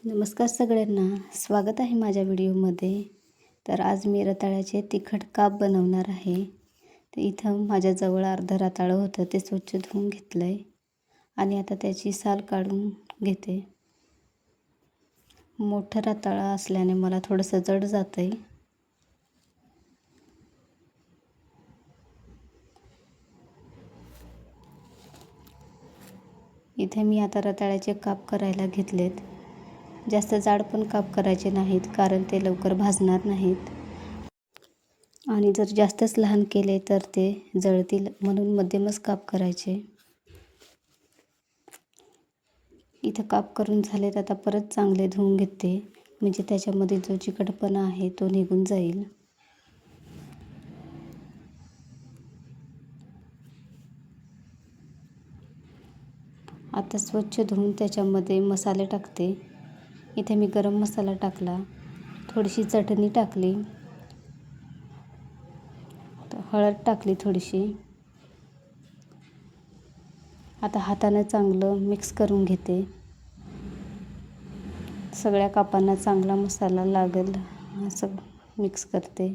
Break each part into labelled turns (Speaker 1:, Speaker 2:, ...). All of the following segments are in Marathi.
Speaker 1: नमस्कार सगळ्यांना, स्वागत आहे माझ्या व्हिडिओमध्ये. तर आज मी रताळ्याचे तिखट काप बनवणार आहे. तर इथं माझ्याजवळ अर्धं रताळं होतं, ते स्वच्छ धुवून घेतलं आहे आणि आता त्याची साल काढून घेते. मोठं रताळं असल्याने मला थोडंसं जड जातं आहे. इथे मी आता रताळ्याचे काप करायला घेतलेत. जास्त जाड पण काप करायचे नाहीत, कारण ते लवकर भाजणार नाहीत आणि जर जास्तच लहान केले तर ते जळतील, म्हणून मध्यमच काप करायचे. इथं काप करून झालेत. आता परत चांगले धुवून घेते, म्हणजे त्याच्यामध्ये जो चिकटपणा आहे तो निघून जाईल. आता स्वच्छ धुवून त्याच्यामध्ये मसाले टाकते. इथे मी गरम मसाला टाकला, थोडीशी चटणी टाकली, हळद टाकली थोडीशी. आता हाताने चांगलं मिक्स करून घेते. सगळ्या कापांना चांगला मसाला लागेल असं मिक्स करते.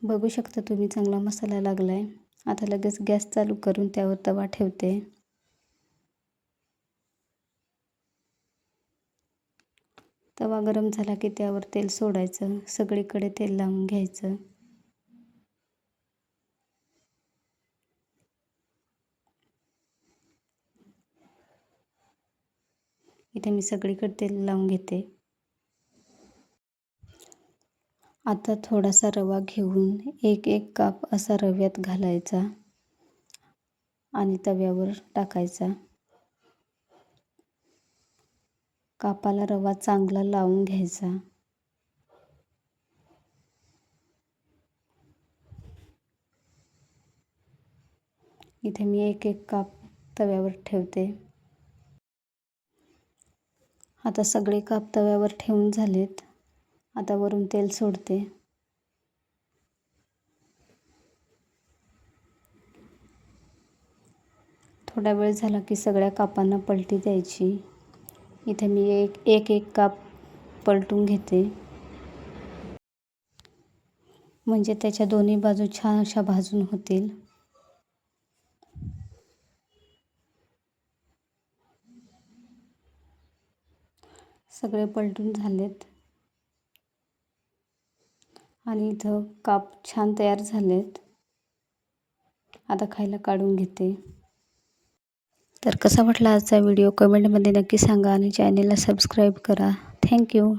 Speaker 1: बघू शकता तुम्ही, चांगला मसाला लागला आहे. आता लगेच गॅस चालू करून त्यावर तवा ठेवते. तवा गरम झाला की त्यावर तेल सोडायचं, सगळीकडे तेल लावून घ्यायचं. इथे मी सगळीकडे तेल लावून घेते. आता थोडासा रवा घेऊन एक काप असा रव्यात घालायचा आणि तव्यावर टाकायचा. कापाला रवा चांगला लावून घ्यायचा. इथे मी एक काप तव्यावर ठेवते. आता सगळे काप तव्यावर ठेवून झालेत. आता वरून तेल सोडते. थोडा वेळ झाला की सगळ्या कापांना पलटी द्यायची. इथे मी एक काप पलटून घेते, म्हणजे त्याच्या दोन्ही बाजू छान अशा भाजून होतील. सगळे पलटून झालेत आणि इथं काप छान तयार झालेत. आता खायला काढून घेते. तर कसा वाटला आजचा व्हिडिओ कमेंटमध्ये नक्की सांगा आणि चॅनेलला सबस्क्राईब करा. थँक्यू.